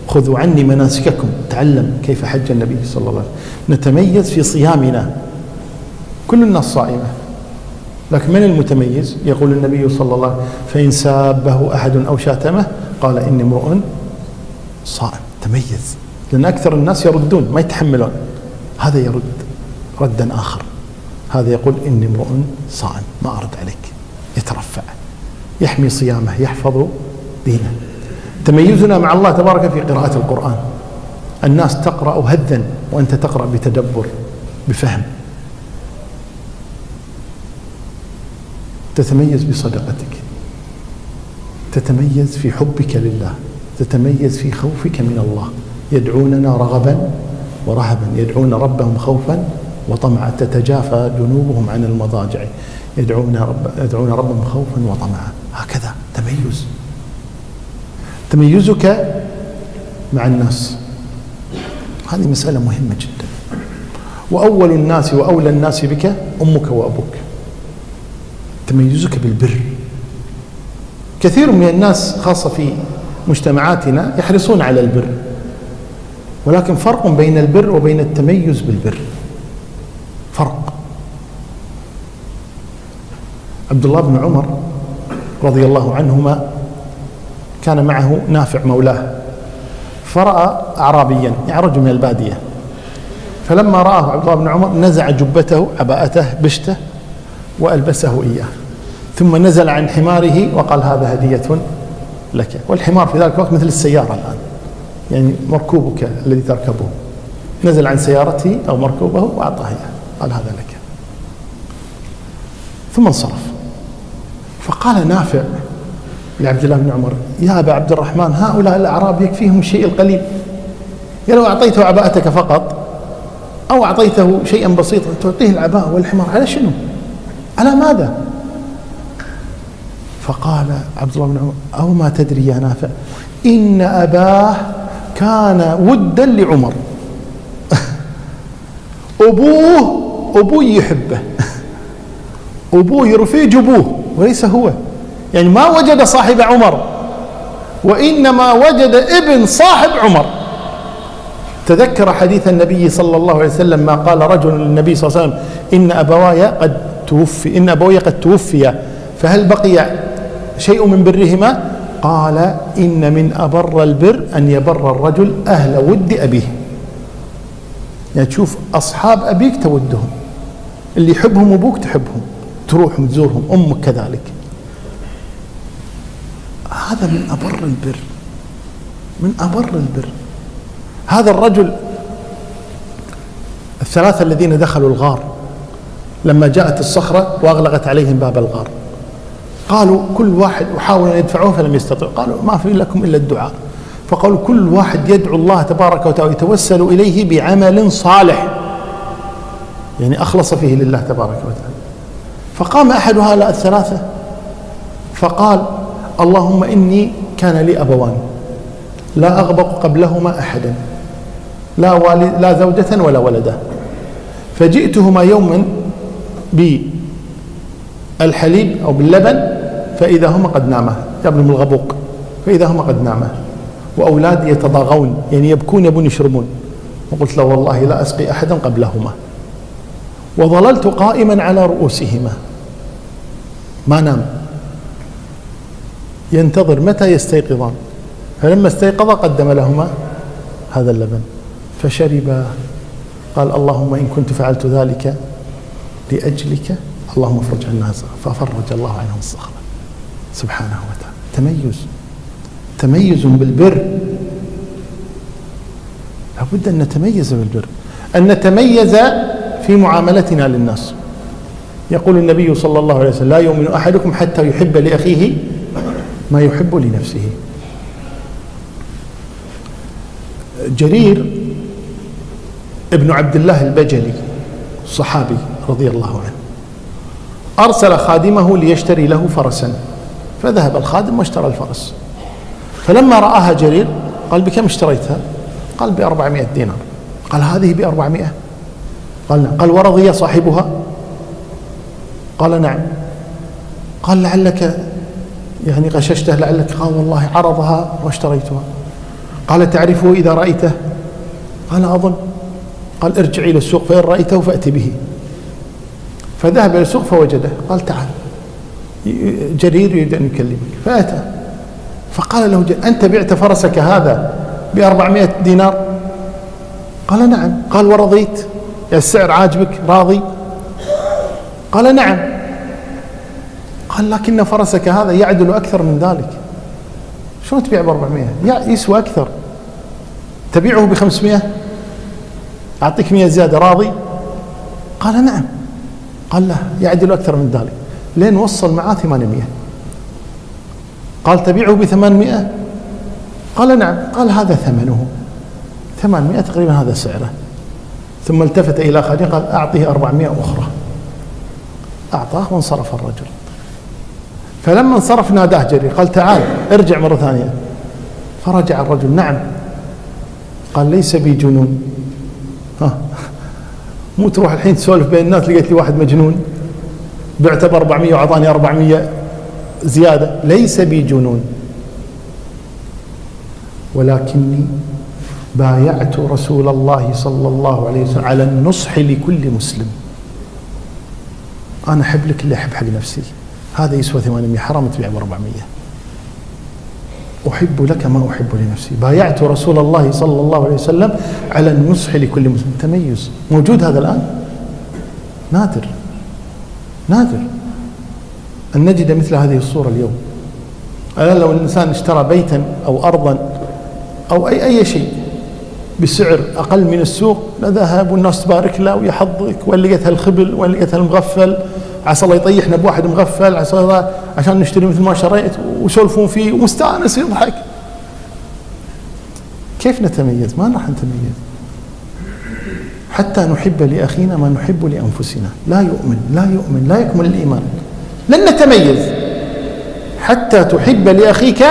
Speaker 1: خذوا عني مناسككم، تعلم كيف حج النبي صلى الله عليه وسلم. نتميز في صيامنا، كل الناس صائمة، لكن من المتميز؟ يقول النبي صلى الله عليه وسلم: فإن سابه أحد أو شاتمه قال إني امرؤ صائم. تميز، لأن أكثر الناس يردون ما يتحملون، هذا يرد ردا آخر، هذا يقول إني امرؤ صائم ما أرد عليك، يترفع، يحمي صيامه، يحفظ دينه. تميزنا مع الله تبارك في قراءة القرآن، الناس تقرأ هذا وأنت تقرأ بتدبر بفهم. تتميز بصدقتك، تتميز في حبك لله، تتميز في خوفك من الله. يدعوننا رغبا ورهبا، يدعون ربهم خوفا وطمعا، تتجافى جنوبهم عن المضاجع، يدعون ربهم خوفا وطمعا. هكذا تميز. تميزك مع الناس، هذه مسألة مهمة جدا. وأول الناس وأولى الناس بك أمك وأبوك. تميزك بالبر. كثير من الناس خاصة في مجتمعاتنا يحرصون على البر، ولكن فرق بين البر وبين التميز بالبر، فرق. عبد الله بن عمر رضي الله عنهما كان معه نافع مولاه، فرأى أعرابيا يعرج من البادية، فلما رآه عبد الله بن عمر نزع جبته عباءته بشته وألبسه إياه، ثم نزل عن حماره وقال: هذا هدية لك. والحمار في ذلك الوقت مثل السيارة الآن، يعني مركوبك الذي تركبه. نزل عن سيارته أو مركوبه وأعطاه إياه، قال: هذا لك. ثم انصرف. فقال نافع لعبد الله بن عمر: يا أبا عبد الرحمن، هؤلاء الأعراب يكفيهم الشيء القليل، يا لو أعطيته عباءتك فقط أو أعطيته شيئا بسيطا، تعطيه العباءة والحمار على شنو؟ على ماذا؟ فقال عبد الله بن عمر: أو ما تدري يا نافع إن أباه كان ودا لعمر. أبوه يحبه، أبوه يرفيج أبوه وليس هو، يعني ما وجد صاحب عمر، وإنما وجد ابن صاحب عمر. تذكر حديث النبي صلى الله عليه وسلم ما قال رجل للنبي صلى الله عليه وسلم: إن أبوي قد توفيا فهل بقي شيء من برهما؟ قال: إن من أبر البر أن يبر الرجل أهل ود أبيه. يعني تشوف أصحاب أبيك تودهم، اللي يحبهم أبوك تحبهم، تروحهم تزورهم، أمك كذلك. هذا من أبر البر، من أبر البر. هذا الرجل الثلاثة الذين دخلوا الغار لما جاءت الصخرة وأغلقت عليهم باب الغار، قالوا كل واحد، وحاولوا أن يدفعوه فلم يستطيعوا، قالوا ما في لكم إلا الدعاء. فقالوا كل واحد يدعو الله تبارك وتعالى يتوسل إليه بعمل صالح، يعني أخلص فيه لله تبارك وتعالى. فقام أحد هؤلاء الثلاثة فقال: اللهم إني كان لي أبوان لا أغبق قبلهما أحدا، لا زوجة ولا ولدا، فجئتهما يوما بالحليب أو باللبن فإذا هما قد ناما، جاب لهم الغبوق فإذا هما قد ناما، وأولادي يتضاغون يعني يبكون يبون يشربون، وقلت له والله لا أسقي أحدا قبلهما، وظللت قائما على رؤوسهما ما نام ينتظر متى يستيقظان، فلما استيقظ قدم لهما هذا اللبن فشربا. قال: اللهم إن كنت فعلت ذلك لأجلك اللهم افرج عنا الصخرة، ففرج الله عنهم الصخرة سبحانه وتعالى. تميز بالبر، لابد أن نتميز بالبر، أن نتميز في معاملتنا للناس. يقول النبي صلى الله عليه وسلم: لا يؤمن أحدكم حتى يحب لأخيه ما يحب لنفسه. جرير ابن عبد الله البجلي الصحابي رضي الله عنه أرسل خادمه ليشتري له فرسا، فذهب الخادم واشترى الفرس، فلما رآها جرير قال: بكم اشتريتها؟ قال: ب400 دينار. قال: هذه ب400؟ قال: نعم. قال: ورضي صاحبها؟ قال: نعم. قال: لعلك يعني غششته لعلك؟ قال: والله عرضها واشتريتها. قال: تعرفه إذا رأيته؟ قال: أظن. قال: ارجع إلى السوق فإن رأيته فأتي به. فذهب إلى السوق فوجده، قال: تعال جرير يريد أن يكلمك. فأتى فقال له: أنت بعت فرسك هذا ب400 دينار؟ قال: نعم. قال: ورضيت؟ يا السعر عاجبك راضي؟ قال: نعم. قال: لكن فرسك هذا يعدل أكثر من ذلك، شلون تبيع ب400؟ يسوى أكثر، تبيعه ب500؟ أعطيك 100 زيادة، راضي؟ قال: نعم. قال: لا، يعدل أكثر من ذلك، لين وصل معاه 800. قال: تبيعه ب800؟ قال: نعم. قال: هذا ثمنه 800 تقريبا، هذا سعره. ثم التفت إلى خادمه قال: أعطيه 400 أخرى. أعطاه وانصرف الرجل. فلما انصرف ناداه جرير قال: تعال ارجع مرة ثانية. فرجع الرجل: نعم. قال: ليس بي جنون. مو تروح الحين تسولف بين الناس لقيت لي واحد مجنون بعته ب400 وعطاني 400 زيادة. ليس بي جنون، ولكني بايعت رسول الله صلى الله عليه وسلم على النصح لكل مسلم. أنا أحب لك اللي أحب حق نفسي، هذا يسوى 800، حرام تبيع ب400. أحب لك ما أحب لنفسي. بايعت رسول الله صلى الله عليه وسلم على النصح لكل مسلم. تميز موجود هذا الآن؟ نادر أن نجد مثل هذه الصورة اليوم. الآن لو الإنسان اشترى بيتا أو أرضا أو أي شيء بسعر أقل من السوق لذهب والناس تبارك له ويحظك، وين لقيتها الخبل، وين لقيتها المغفل، عسى الله يطيحنا بواحد مغفل، عسى الله عشان نشتري مثل ما شريت، ويسولفون فيه ومستانس يضحك. كيف نتميز؟ ما راح نتميز حتى نحب لأخينا ما نحب لأنفسنا. لا يؤمن لا يكمل الإيمان. لن نتميز حتى تحب لأخيك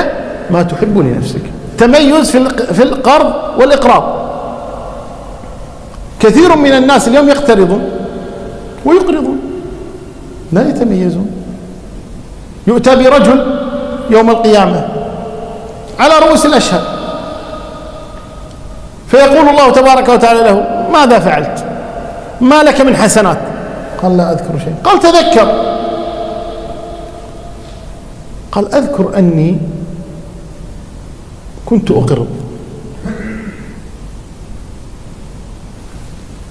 Speaker 1: ما تحب لنفسك. تميز في القرض والإقراض. كثير من الناس اليوم يقترضون ويقرضون، لا يتميزون. يؤتى برجل يوم القيامة على رؤوس الأشهاد، فيقول الله تبارك وتعالى له: ماذا فعلت؟ ما لك من حسنات؟ قال: لا أذكر شيء. قال: تذكر. قال: أذكر أني كنت أقرض،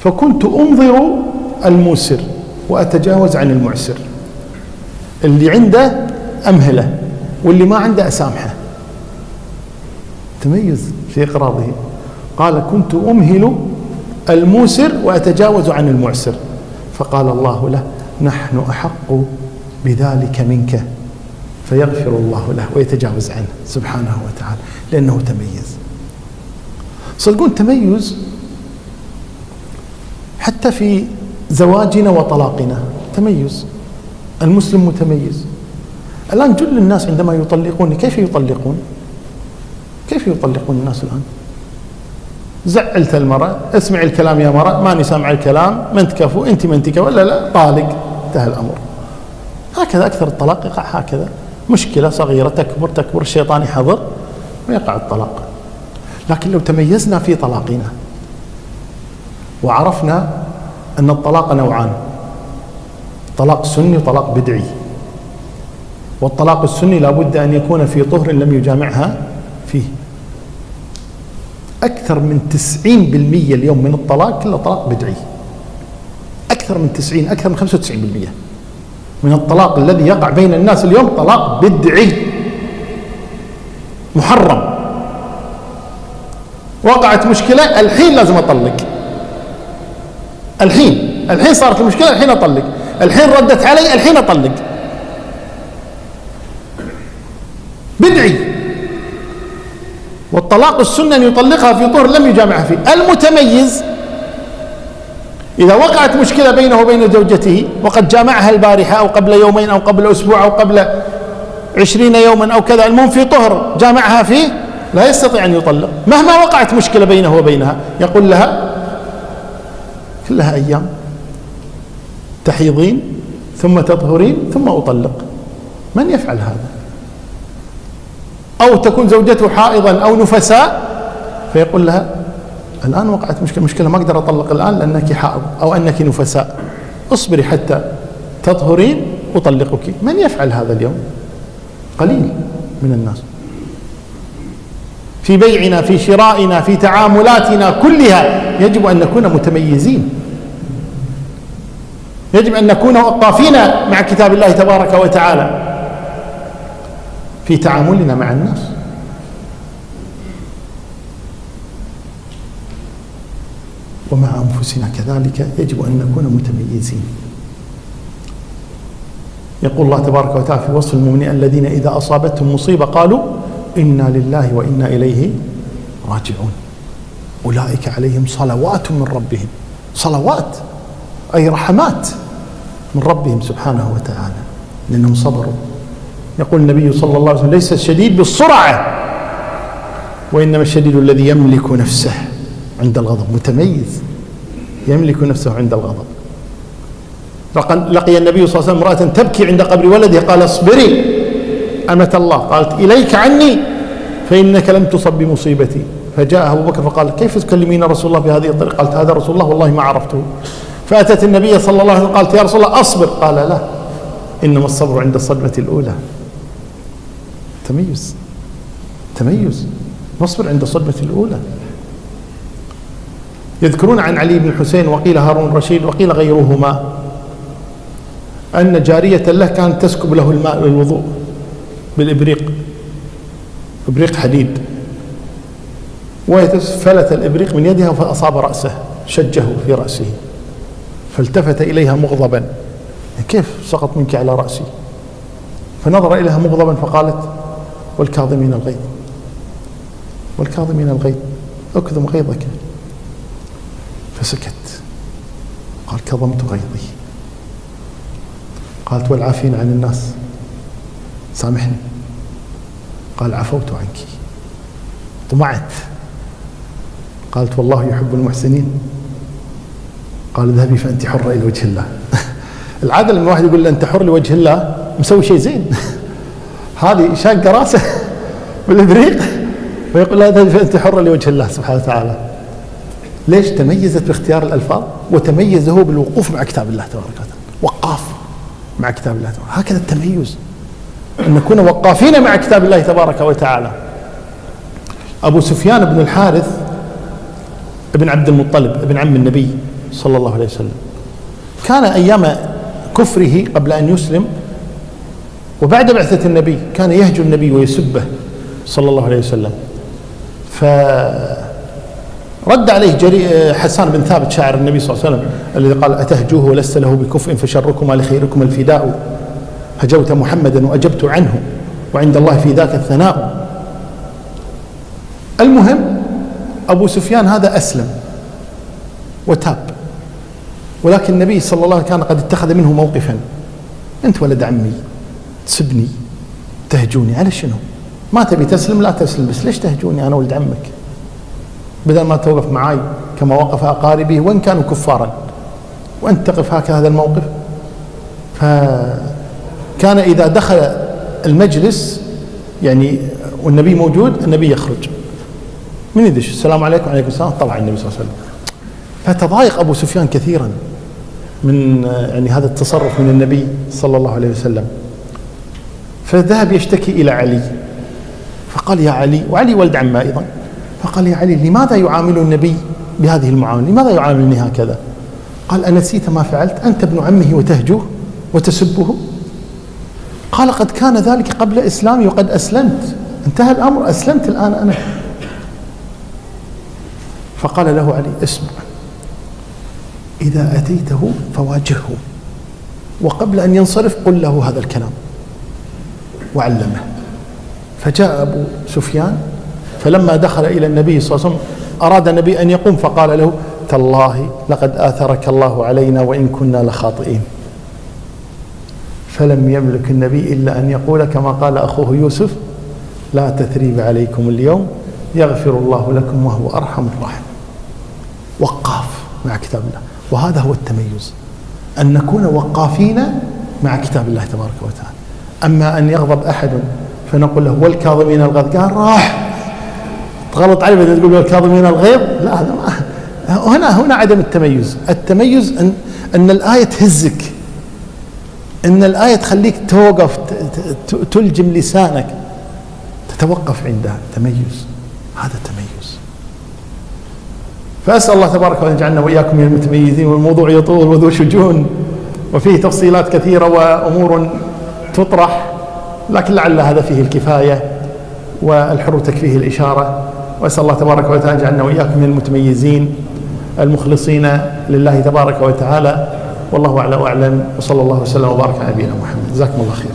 Speaker 1: فكنت أنظر الموسر وأتجاوز عن المعسر، اللي عنده أمهله واللي ما عنده أسامحه. تميز في إقراضه. قال: كنت أمهل الموسر وأتجاوز عن المعسر. فقال الله له: نحن أحق بذلك منك، فيغفر الله له ويتجاوز عنه سبحانه وتعالى، لأنه تميز. صدقون تميز حتى في زواجنا وطلاقنا، تميز. المسلم متميز. الآن جل الناس عندما يطلقون كيف يطلقون؟ كيف يطلقون الناس الآن؟ زعلت المرأة، اسمع الكلام يا مرأة، ماني سامع الكلام، ما انت كفو، انت ما انت كفو، ولا لا طالق، انتهى الأمر. هكذا أكثر الطلاق يقع هكذا، مشكلة صغيرة تكبر تكبر، الشيطان يحضر ويقع الطلاق. لكن لو تميزنا في طلاقنا وعرفنا أن الطلاق نوعان: طلاق سني وطلاق بدعي. والطلاق السني لابد أن يكون في طهر لم يجامعها فيه. أكثر من 90% اليوم من الطلاق كله طلاق بدعي. أكثر من 90، أكثر من 95% من الطلاق الذي يقع بين الناس اليوم طلاق بدعي محرم. وقعت مشكلة، الحين لازم أطلق، الحين صارت المشكلة، الحين أطلق، الحين ردت علي، الحين أطلق. بدعي. والطلاق السنة أن يطلقها في طهر لم يجامعها فيه. المتميز إذا وقعت مشكلة بينه وبين زوجته وقد جامعها البارحة أو قبل يومين أو قبل أسبوع أو قبل 20 يوما أو كذا، المهم في طهر جامعها فيه، لا يستطيع أن يطلق مهما وقعت مشكلة بينه وبينها. يقول لها كلها أيام تحيضين ثم تطهرين ثم أطلق. من يفعل هذا؟ أو تكون زوجته حائضا أو نفساء فيقول لها الآن وقعت مشكلة ما أقدر أطلق الآن لأنك حائض أو أنك نفساء، اصبري حتى تطهرين أطلقك. من يفعل هذا اليوم؟ قليل من الناس. في بيعنا، في شرائنا، في تعاملاتنا كلها يجب أن نكون متميزين، يجب أن نكون وقافين مع كتاب الله تبارك وتعالى في تعاملنا مع الناس. ومع أنفسنا كذلك يجب أن نكون متميزين. يقول الله تبارك وتعالى في وصف المؤمنين: الذين إذا أصابتهم مصيبة قالوا إنا لله وإنا إليه راجعون أولئك عليهم صلوات من ربهم. صلوات أي رحمات من ربهم سبحانه وتعالى لأنهم صبروا. يقول النبي صلى الله عليه وسلم: ليس الشديد بالسرعة وإنما الشديد الذي يملك نفسه عند الغضب. متميز، يملك نفسه عند الغضب. لقي النبي صلى الله عليه وسلم امرأة تبكي عند قبر ولدها، قال: اصبري أمة الله، قالت: إليك عني فإنك لم تصب بمصيبتي. فجاء أبو بكر فقال: كيف تكلمين رسول الله بهذه الطريقة؟ قالت: هذا رسول الله والله ما عرفته. فأتت النبي صلى الله عليه وسلم قالت: يا رسول الله أصبر. قال: لا، إنما الصبر عند الصدمة الأولى. تميز، نصبر عند الصدمة الأولى. يذكرون عن علي بن الحسين وقيل هارون الرشيد وقيل غيرهما أن جارية له كانت تسكب له الماء للوضوء بالإبريق، إبريق حديد، فلت الإبريق من يدها فأصاب رأسه، شجه في رأسه، فالتفت إليها مغضبا: كيف سقط منك على رأسي؟ فنظر إليها مغضبا فقالت: والكاظمين الغيظ، والكاظمين الغيظ، أكظم غيظك. فسكت، قال: كظمت غيظي. قالت: والعافين عن الناس، سامحني. قال: عفوت عنك. طمعت. قالت: والله يحب المحسنين. قال: اذهبي فأنت حرة إلى وجه الله. العادة لما واحد يقول أنت حر لوجه الله مسوي شيء زين، هذه شاق راسه بالإبريق ويقول لا تهج فأنت حرة لوجه الله سبحانه وتعالى. ليش؟ تميزت باختيار الألفاظ، وتميز هو بالوقوف مع كتاب الله تبارك وتعالى، وقاف مع كتاب الله تبارك. هكذا التميز، أن نكون وقافين مع كتاب الله تبارك وتعالى. أبو سفيان بن الحارث ابن عبد المطلب ابن عم النبي صلى الله عليه وسلم، كان أيام كفره قبل أن يسلم وبعد بعثة النبي كان يهجو النبي ويسبه صلى الله عليه وسلم. فرد عليه حسان بن ثابت شاعر النبي صلى الله عليه وسلم الذي قال أتهجوه ولست له بكفء فشركما لخيركم الفداء، هجوت محمدا وأجبت عنه وعند الله في ذاك الثناء. المهم أبو سفيان هذا أسلم وتاب، ولكن النبي صلى الله عليه وسلم كان قد اتخذ منه موقفا. أنت ولد عمي تسبني تهجوني على شنو؟ ما تبي تسلم لا تسلم، بس ليش تهجوني أنا ولد عمك؟ بدل ما توقف معاي كما وقف أقاربه وإن كانوا كفارا، وأنت تقف هكذا الموقف. فكان إذا دخل المجلس يعني والنبي موجود النبي يخرج، من يدش السلام عليكم وعليكم السلام، طلع النبي صلى الله عليه وسلم. فتضايق أبو سفيان كثيرا من يعني هذا التصرف من النبي صلى الله عليه وسلم، فذهب يشتكي إلى علي، فقال يا علي، وعلي ولد عمه أيضا، فقال يا علي لماذا يعامل النبي بهذه المعاملة؟ لماذا يعاملني هكذا؟ قال أنسيت ما فعلت؟ أنت ابن عمه وتهجوه وتسبه؟ قال قد كان ذلك قبل إسلامي وقد أسلمت، انتهى الأمر، أسلمت الآن أنا. فقال له علي اسمع، إذا أتيته فواجهه، وقبل أن ينصرف قل له هذا الكلام، وعلمه. فجاء أبو سفيان فلما دخل إلى النبي صلى الله عليه وسلم أراد النبي أن يقوم، فقال له تالله لقد آثرك الله علينا وإن كنا لخاطئين. فلم يملك النبي إلا أن يقول كما قال أخوه يوسف لا تثريب عليكم اليوم يغفر الله لكم وهو أرحم الراحمين. وقاف مع كتاب الله، وهذا هو التميز، أن نكون وقافين مع كتاب الله تبارك وتعالى. أما أن يغضب أحد فنقول له والكاظمين الغيظ، قال راح تغلط عليه بدل تقول والكاظمين الغيظ، لا هذا هنا عدم التميز. التميز أن الآية تهزك، أن الآية تخليك توقف تلجم لسانك تتوقف عندها. تميز، هذا التميز. فأسأل الله تبارك وتعالى أن يجعلنا وإياكم من المتميزين. والموضوع يطول وذو شجون وفيه تفصيلات كثيرة وأمور تطرح، لكن لعل هذا فيه الكفاية والحر تكفيه الإشارة. وأسأل الله تبارك وتعالى أن يجعلنا وإياكم من المتميزين المخلصين لله تبارك وتعالى. والله أعلى وأعلم، وصلى الله وسلم وبارك على نبينا محمد. جزاكم الله خير.